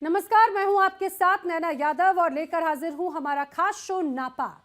नमस्कार, मैं हूं आपके साथ नैना यादव और लेकर हाजिर हूं हमारा खास शो नापाक।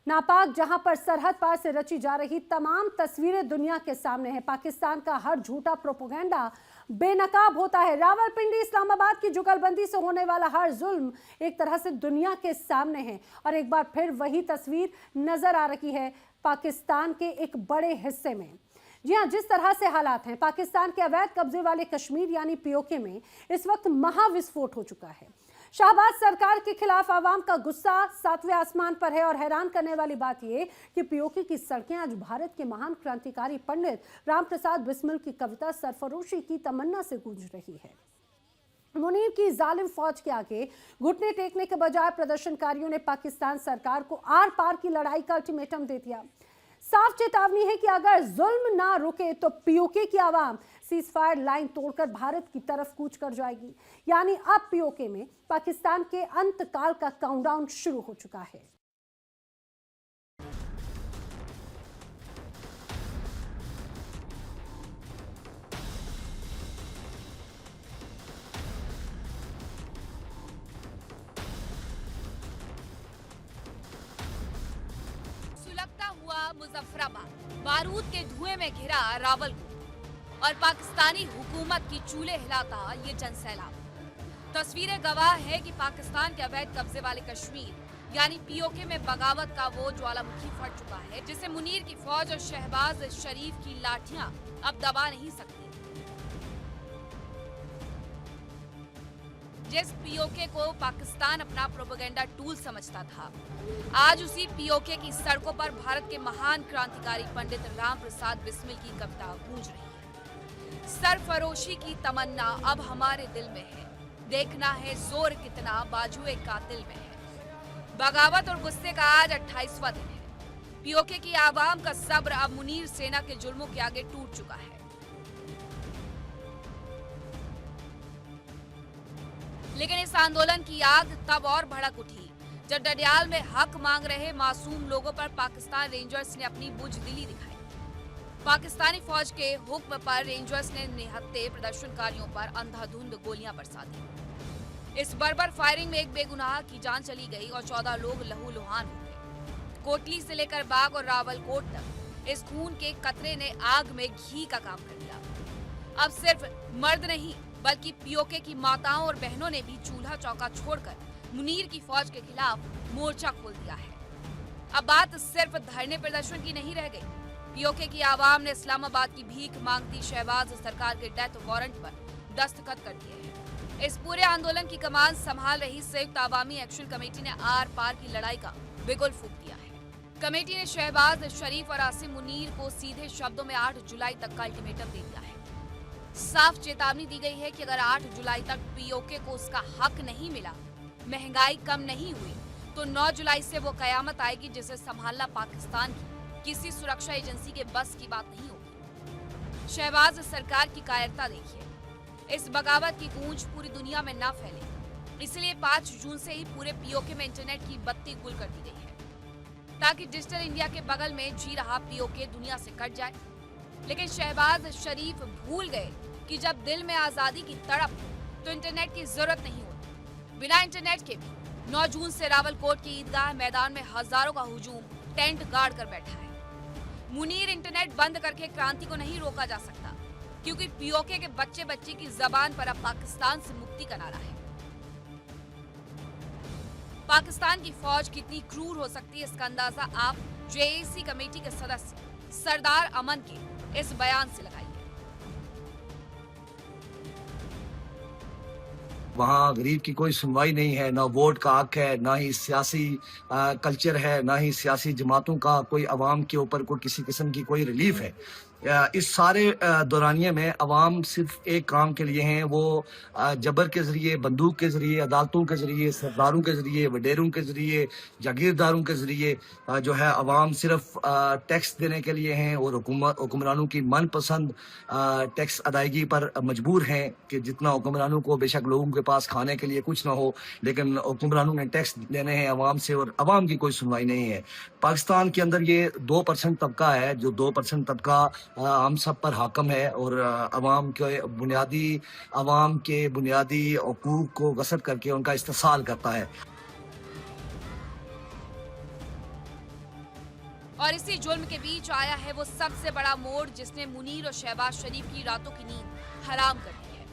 नापाक जहां पर सरहद पार से रची जा रही तमाम तस्वीरें दुनिया के सामने हैं। पाकिस्तान का हर झूठा प्रोपेगेंडा बेनकाब होता है। रावलपिंडी इस्लामाबाद की जुगलबंदी से होने वाला हर जुल्म एक तरह से दुनिया के सामने है और एक बार फिर वही तस्वीर नजर आ रही है पाकिस्तान के एक बड़े हिस्से में। जी हां, जिस तरह से हालात हैं पाकिस्तान के अवैध कब्जे वाले कश्मीर यानी पीओके में इस वक्त महाविस्फोट हो चुका है। शाहबाज सरकार के खिलाफ आवाम का गुस्सा सातवें आसमान पर है और हैरान करने वाली बात यह कि पीओके की सड़कें आज भारत के महान क्रांतिकारी पंडित रामप्रसाद बिस्मिल की कविता सरफरोशी की तमन्ना से गूंज रही है। मुनीर की जालिम फौज के आगे घुटने टेकने के बजाय प्रदर्शनकारियों ने पाकिस्तान सरकार को आर पार की लड़ाई का अल्टीमेटम दे दिया। साफ चेतावनी है कि अगर जुल्म ना रुके तो पीओके की आवाम सीजफायर लाइन तोड़कर भारत की तरफ कूच कर जाएगी। यानी अब पीओके में पाकिस्तान के अंतकाल का काउंटडाउन शुरू हो चुका है। सुलगता हुआ मुजफ्फराबाद, बारूद के धुएं में घिरा रावलकोट और पाकिस्तानी हुकूमत की चूल्हे हिलाता ये जनसैलाब। तस्वीरें गवाह है कि पाकिस्तान के अवैध कब्जे वाले कश्मीर यानी पीओके में बगावत का वो ज्वालामुखी फट चुका है जिसे मुनीर की फौज और शहबाज शरीफ की लाठियां अब दबा नहीं सकती। जिस पीओके को पाकिस्तान अपना प्रोपेगेंडा टूल समझता था, आज उसी पीओके की सड़कों पर भारत के महान क्रांतिकारी पंडित रामप्रसाद बिस्मिल की कविता गूंज रही है। सरफरोशी की तमन्ना अब हमारे दिल में है, देखना है जोर कितना बाजुए कातिल में है। बगावत और गुस्से का आज 28वां दिन है। पीओके की आवाम का सब्र अब मुनीर सेना के जुल्मों के आगे टूट चुका है। लेकिन इस आंदोलन की आग तब और भड़क उठी जब डडियाल में हक मांग रहे मासूम लोगों पर पाकिस्तान रेंजर्स ने अपनी बुजदिली दिखाई। पाकिस्तानी फौज के हुक्म पर रेंजर्स ने निहत्थे प्रदर्शनकारियों पर अंधाधुंध गोलियां बरसा दी। इस बर्बर फायरिंग में एक बेगुनाह की जान चली गई और 14 लोग लहूलुहान हो गए। कोटली से लेकर बाग और रावलकोट तक इस खून के कतरे ने आग में घी का काम कर दिया। अब सिर्फ मर्द नहीं बल्कि पीओके की माताओं और बहनों ने भी चूल्हा चौका छोड़कर मुनीर की फौज के खिलाफ मोर्चा खोल दिया है। अब बात सिर्फ धरने प्रदर्शन की नहीं रह गई। पीओके की आवाम ने इस्लामाबाद की भीख मांगती शहबाज सरकार के डेथ वारंट पर दस्तखत कर दिए हैं। इस पूरे आंदोलन की कमान संभाल रही संयुक्त अवामी एक्शन कमेटी ने आर पार की लड़ाई का बिगुल फूंक दिया है। कमेटी ने शहबाज शरीफ और आसिम मुनीर को सीधे शब्दों में 8 जुलाई तक का अल्टीमेटम दे दिया है। साफ चेतावनी दी गई है कि अगर 8 जुलाई तक पीओके को उसका हक नहीं मिला, महंगाई कम नहीं हुई, तो 9 जुलाई से वो कयामत आएगी जिसे संभालना पाकिस्तान की किसी सुरक्षा एजेंसी के बस की बात नहीं होगी। शहबाज सरकार की कायरता देखिए। इस बगावत की गूंज पूरी दुनिया में ना फैले, इसलिए 5 जून से ही पूरे पीओके में इंटरनेट की बत्ती गुल कर दी गई है ताकि डिजिटल इंडिया के बगल में जी रहा पीओके दुनिया से कट जाए। लेकिन शहबाज शरीफ भूल गए कि जब दिल में आजादी की तड़प तो इंटरनेट की जरूरत नहीं होती। बिना इंटरनेट के भी 9 जून से रावलकोट की ईदगाह मैदान में हजारों का हुजूम टेंट गाड़ कर बैठा है। मुनीर इंटरनेट बंद करके क्रांति को नहीं रोका जा सकता क्योंकि पीओके के बच्चे बच्चे की जबान पर अब पाकिस्तान से मुक्ति का नारा है। पाकिस्तान की फौज कितनी क्रूर हो सकती है इसका अंदाजा आप जेएसी कमेटी के सदस्य सरदार अमन के इस बयान से लगाइए। वहाँ गरीब की कोई सुनवाई नहीं है, ना वोट का हक है, ना ही सियासी कल्चर है, ना ही सियासी जमातों का कोई अवाम के ऊपर कोई किसी किस्म की कोई रिलीफ है। इस सारे दौरानिए में अवाम सिर्फ एक काम के लिए हैं, वो जबर के ज़रिए, बंदूक के ज़रिए, अदालतों के ज़रिए, सरदारों के ज़रिए, वडेरों के ज़रिए, जागीरदारों के ज़रिए जो है अवाम सिर्फ टैक्स देने के लिए हैं और हुक्मरानों की मनपसंद टैक्स अदायगी पर मजबूर हैं कि जितना हुक्मरानों को बेशक लोगों के पास खाने के लिए कुछ ना हो, लेकिन हुक्मरानों ने टैक्स लेने हैं अवाम से और अवाम की कोई सुनवाई नहीं है। पाकिस्तान के अंदर ये 2% तबका है, जो 2% तबका हम सब पर हाकम है और अवाम के बुनियादी हकूक को गसब करके उनका इस्तेसाल करता है। और इसी जुल्म के बीच आया है वो सबसे बड़ा मोड़ जिसने मुनीर और शहबाज शरीफ की रातों की नींद हराम कर दी है।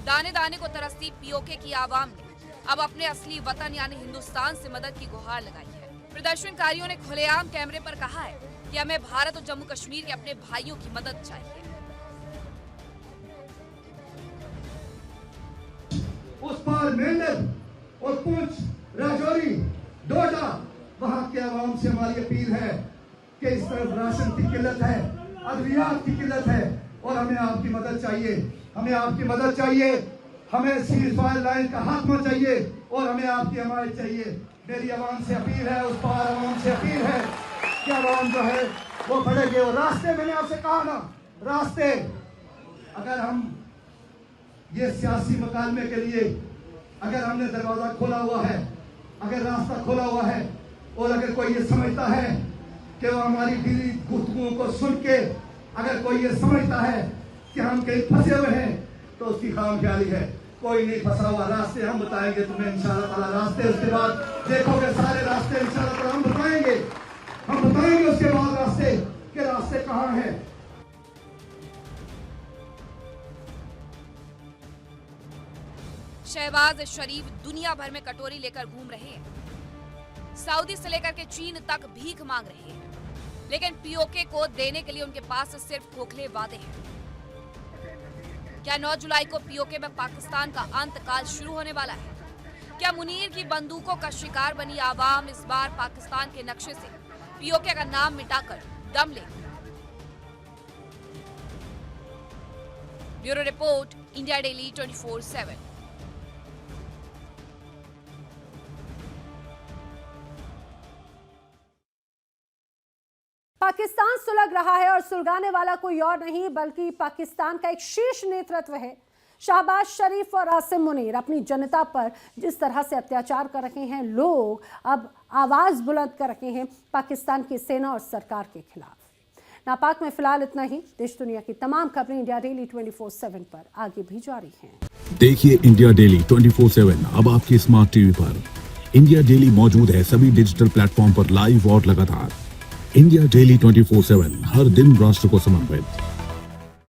दाने दाने को तरसती पीओके की आवाम ने अब अपने असली वतन यानी हिंदुस्तान से मदद की गुहार लगाई है। प्रदर्शनकारियों ने खुलेआम कैमरे पर कहा है कि हमें भारत और जम्मू कश्मीर के अपने भाइयों की मदद चाहिए। उस पार मेंढर और पुंछ, राजौरी, डोडा वहां के आवाम से हमारी अपील है कि इस तरफ राशन की किल्लत है, अद्वियात की किल्लत है और हमें आपकी मदद चाहिए। हमें आपकी मदद चाहिए, हमें सीज फायर लाइन का खात्मा चाहिए और हमें आपकी हमायत चाहिए। मेरी आवाम से अपील है, उस पार आवाम से अपील है कि आवाम जो है वो बढ़ेगी। और रास्ते, मैंने आपसे कहा ना, रास्ते अगर हम ये सियासी मुकालमे के लिए अगर हमने दरवाजा खोला हुआ है, अगर रास्ता खोला हुआ है और अगर कोई ये समझता है कि वो हमारी दिली गुफ्तगुओं को सुन के अगर कोई ये समझता है कि हम कहीं फंसे हुए हैं तो उसकी खामख्याली है। कोई नहीं फंसा हुआ, रास्ते हम बताएंगे तुम्हें इंशाअल्लाह ताला। रास्ते उसके बाद देखोगे सारे रास्ते इंशाअल्लाह ताला हम बताएंगे उसके बाद रास्ते के रास्ते कहाँ हैं। शहबाज शरीफ दुनिया भर में कटोरी लेकर घूम रहे हैं, सऊदी से लेकर के चीन तक भीख मांग रहे हैं, लेकिन पीओके को देने के लिए उनके पास सिर्फ खोखले वादे हैं। क्या 9 जुलाई को पीओके में पाकिस्तान का अंतकाल शुरू होने वाला है? क्या मुनीर की बंदूकों का शिकार बनी आवाम इस बार पाकिस्तान के नक्शे से पीओके का नाम मिटाकर दम लेगी? Bureau report, India daily 24/7। Pakistan सुलग रहा है और सुलगाने वाला कोई और नहीं बल्कि पाकिस्तान का एक शीर्ष नेतृत्व है। शहबाज शरीफ और आसिम मुनीर अपनी जनता पर जिस तरह से अत्याचार कर रहे हैं, लोग अब आवाज बुलंद कर रहे हैं पाकिस्तान की सेना और सरकार के खिलाफ। नापाक में फिलहाल इतना ही। देश दुनिया की तमाम खबरें इंडिया डेली 24/7 पर आगे भी जारी हैं। देखिए इंडिया डेली 24/7 अब आपके स्मार्ट टीवी पर। इंडिया डेली मौजूद है सभी डिजिटल प्लेटफॉर्म पर लाइव और लगातार। इंडिया डेली 24/7 हर दिन राष्ट्र को समर्पित।